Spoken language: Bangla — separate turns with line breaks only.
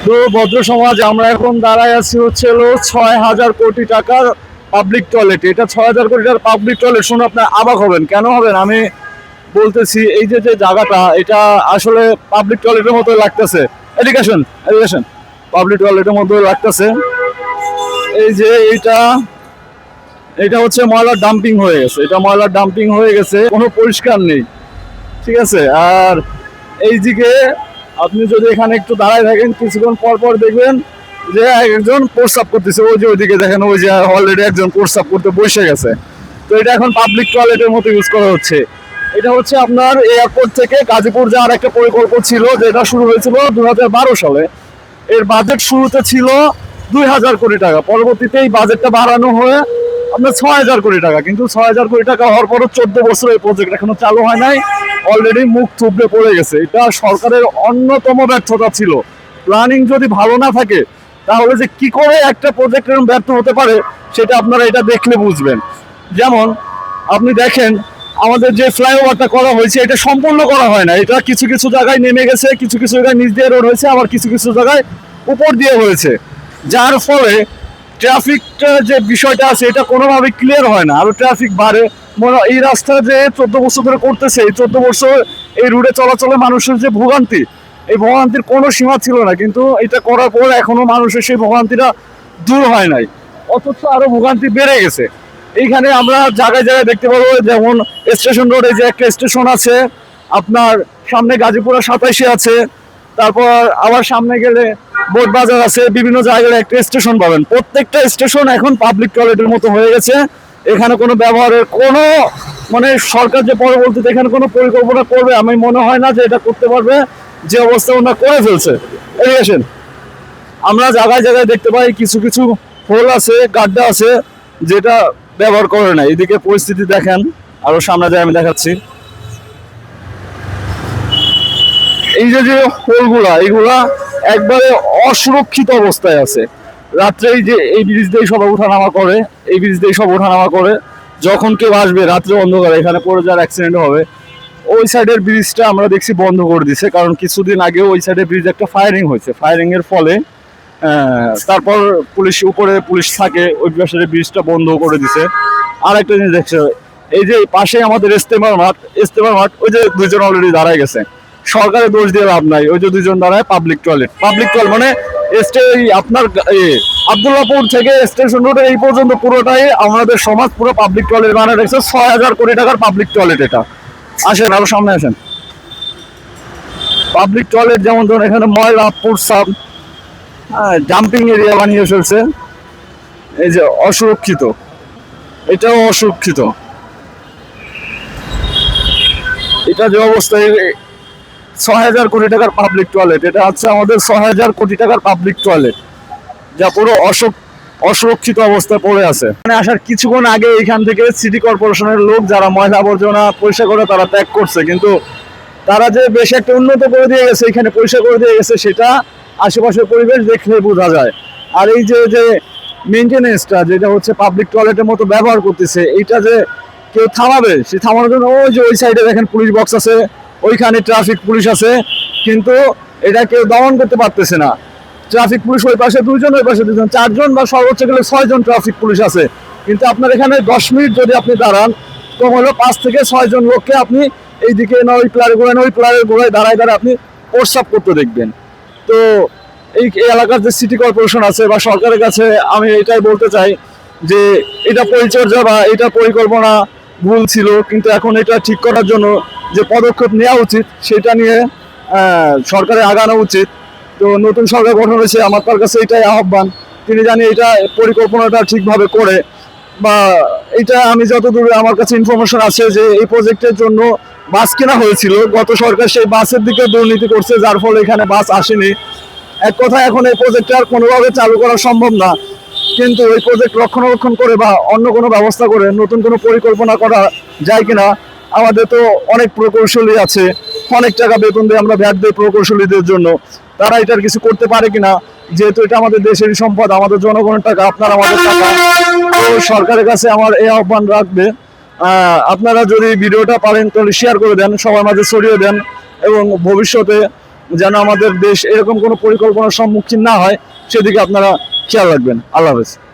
তো ভদ্র সমাজ, আমরা এখন দাঁড়ায় আছি হচ্ছে ৬,০০০ কোটি টাকার পাবলিক টয়লেট। এটা ৬,০০০ কোটি টাকার পাবলিক টয়লেট শুনে আপনার অবাক হবেন। কেন হবেন আমি বলতেছি। এই যে যে জায়গাটা, এটা আসলে পাবলিক টয়লেটের মতো লাগতেছে। এডুকেশন এডুকেশন পাবলিক টয়লেটের মতো লাগতেছে। এই যে এইটা, এটা হচ্ছে ময়লার ডাম্পিং হয়ে গেছে। এটা ময়লার ডাম্পিং হয়ে গেছে, কোনো পরিষ্কার নেই। ঠিক আছে। আর এইদিকে আপনি যদি এখানে একটু দাঁড়ায় থাকেন, কিছুক্ষণ পর পর দেখবেন যে একজন প্রস্রাব করতেছে। ওই যে ওইদিকে দেখেন, ওই যে অলরেডি একজন প্রস্রাব করতে বসে গেছে। তো এটা এখন পাবলিক টয়লেটের মতো ইউজ করা হচ্ছে। এটা হচ্ছে আপনার এয়ারপোর্ট থেকে গাজীপুর যাওয়ার একটা পরিকল্পনা ছিল, যেটা শুরু হয়েছিল 2012 সালে। এর বাজেট শুরুতে ছিল 2,000 কোটি টাকা। পরবর্তীতে এই বাজেটটা বাড়ানো হয়ে আপনার 6,000 কোটি টাকা। কিন্তু 6,000 কোটি টাকা হওয়ার পরও 14 বছর এই প্রজেক্ট এখনো চালু হয় নাই। অলরেডি মুখ থুবড়ে পড়ে গেছে। এটা সরকারের অন্যতম ব্যর্থতা ছিল। প্ল্যানিং যদি ভালো না থাকে, তাহলে যে কি করে একটা প্রজেক্ট এরকম ব্যর্থ হতে পারে, সেটা আপনারা এটা দেখলে বুঝবেন। যেমন আপনি দেখেন, আমাদের যে ফ্লাইওভারটা করা হয়েছে, এটা সম্পূর্ণ করা হয় না। এটা কিছু কিছু জায়গায় নেমে গেছে, কিছু কিছু জায়গায় নিচ দিয়ে রোড হয়েছে, আবার কিছু কিছু জায়গায় উপর দিয়ে হয়েছে। যার ফলে ট্রাফিকটা যে বিষয়টা আছে, এটা কোনোভাবে ক্লিয়ার হয় না, আরো ট্রাফিক বাড়ে। এই রাস্তা যে 14 বছর ধরে করতেছে, এই 14 বছর এই রুটে চলাচলে মানুষের যে ভোগান্তি, এই ভোগান্তির কোনো সীমা ছিল না। কিন্তু এটা করার পর এখনো মানুষের সেই ভোগান্তিটা দূর হয় নাই, অথচ আরো ভোগান্তি বেড়ে গেছে। এইখানে আমরা জায়গায় জায়গায় দেখতে পাবো, যেমন স্টেশন রোডে যে একটা স্টেশন আছে, আপনার সামনে গাজীপুরা 27 আছে, তারপর আবার সামনে গেলে বোট বাজার আছে, বিভিন্ন জায়গায় একটা স্টেশন পাবেন। প্রত্যেকটা স্টেশন এখন পাবলিক টয়লেটের মতো হয়ে গেছে। এখানে কোনো ব্যবহারের কোনো মানে সরকার যে পরবর্তীতে এখানে কোনো পরিকল্পনা করবে, আমি মনে হয় না যে এটা করতে পারবে। যে অবস্থা ওনারা করে ফেলছে। এরিগেশন আমরা জায়গায় জায়গায় দেখতে পাই কিছু কিছু হোল আছে, গাড্ডা আছে, যেটা ব্যবহার করে না। এদিকে পরিস্থিতি দেখেন, আরো সামনে যায় আমি দেখাচ্ছি। এই যে যে হোলগুলা, এইগুলা একবারে অসুরক্ষিত অবস্থায় আছে। রাত্রে এই যে এই ব্রিজ দিয়ে সব ওঠানামা করে, এই ব্রিজ দিয়ে সব ওঠানামা করে। যখন কেউ আসবে রাত্রে অন্ধকারে, এখানে পড়ে যাওয়ার অ্যাক্সিডেন্ট হবে। ওই সাইডের ব্রিজটা আমরা দেখছি বন্ধ করে দিছে, কারণ কিছুদিন আগে ওই সাইডের ব্রিজ একটা ফায়ারিং হয়েছে। ফায়ারিং এর ফলে তারপর পুলিশ উপরে পুলিশ থাকে, ওই পাশের ব্রিজটা বন্ধ করে দিছে। আর একটা জিনিস দেখছে, এই যে পাশে আমাদের ইস্তেমার মাঠ, ওই যে দুইজন অলরেডি দাঁড়ায় গেছে। সরকারের দোষ দিয়ে লাভ নাই, ওই যে দুইজন দাঁড়ায় পাবলিক টয়লেট মানে আপনার আব্দুল্লাহপুর থেকে স্টেশন রোডে এই পর্যন্ত পুরোটাই আমাদের সমাজ পুরো পাবলিক টয়লেট বানায় রেখেছে। 6,000 কোটি টাকার পাবলিক টয়লেট এটা। আসেন আরো সামনে আসেন। পাবলিক টয়লেট যেমন ধরুন এখানে ময়লা প্রস্রাব, ডাম্পিং এরিয়া বানিয়ে ফেলছে। এই যে অসুরক্ষিত, এটাও অসুরক্ষিত। এটা যে অবস্থায় 6,000 কোটি টাকার পাবলিক টয়লেট, এটা হচ্ছে আমাদের 6,000 কোটি টাকার পাবলিক টয়লেট, যা পুরো অসুরক্ষিত অবস্থায় পড়ে আছে। মানে আসার কিছুক্ষণ আগে এখান থেকে সিটি কর্পোরেশনের লোক যারা ময়লা আবর্জনা পরিষ্কার করে তারা ত্যাগ করছে, কিন্তু তারা যে বেশ একটা উন্নত করে দিয়ে গেছে, এখানে পরিষ্কার করে দিয়ে গেছে, সেটা আশেপাশের পরিবেশ দেখলে বোঝা যায়। আর এই যে যে মেনটেনেন্সটা, যেটা হচ্ছে পাবলিক টয়লেটের মতো ব্যবহার করতেছে, এইটা যে কেউ থামাবে, সে থামানোর জন্য ওই যে ওই সাইডে দেখেন পুলিশ বক্স আছে, ওইখানে ট্রাফিক পুলিশ আছে, কিন্তু এটা কেউ দমন করতে পারতেছে না। ট্রাফিক পুলিশ ওই পাশে দুইজন, ওই পাশে দুজন, 4 জন বা সর্বোচ্চ গেলে 6 জন ট্রাফিক পুলিশ আছে। কিন্তু আপনার এখানে 10 মিনিট যদি আপনি দাঁড়ান, কম হলো 5 থেকে 6 জন লোককে আপনি এইদিকে না ওই প্লারে ঘোরায়, ওই প্লারের ঘোরায় দাঁড়ায় দাঁড়ায় আপনি প্রস্রাব করতে দেখবেন। তো এই এলাকার যে সিটি কর্পোরেশন আছে বা সরকারের কাছে আমি এটাই বলতে চাই যে এটা পরিচর্যা বা এটা পরিকল্পনা ভুল ছিল, কিন্তু এখন এটা ঠিক করার জন্য যে পদক্ষেপ নেওয়া উচিত, সেটা নিয়ে সরকারের আগানো উচিত। তো নতুন সরকার গঠন হয়েছে, আমার তার কাছে এটাই আহ্বান, তিনি জানি এটা পরিকল্পনাটা ঠিকভাবে করে। বা এটা আমি যতদূর আমার কাছে ইনফরমেশন আছে যে এই প্রজেক্টের জন্য বাস কেনা হয়েছিল, গত সরকার সেই বাসের দিকে দুর্নীতি করছে, যার ফলে এখানে বাস আসেনি। এক কথা, এখন এই প্রজেক্ট আর কোনোভাবে চালু করা সম্ভব না। কিন্তু এই প্রজেক্ট রক্ষণাবেক্ষণ করে বা অন্য কোনো ব্যবস্থা করে নতুন কোনো পরিকল্পনা করা যায় কিনা। আমাদের তো অনেক প্রকৌশলী আছে, অনেক টাকা বেতন দিয়ে আমরা ভ্যাট দিই প্রকৌশলীদের জন্য, তারা এটার কিছু করতে পারে কিনা, যেহেতু এটা আমাদের দেশেরই সম্পদ, আমাদের জনগণের টাকা, আপনার আমাদের টাকা। তো সরকারের কাছে আমার এই আহ্বান রাখবে, আপনারা যদি ভিডিওটা পারেন তাহলে শেয়ার করে দেন, সবার মাঝে ছড়িয়ে দেন, এবং ভবিষ্যতে যেন আমাদের দেশ এরকম কোনো পরিকল্পনার সম্মুখীন না হয়, সেদিকে আপনারা খেয়াল রাখবেন। আল্লাহ হাফেজ।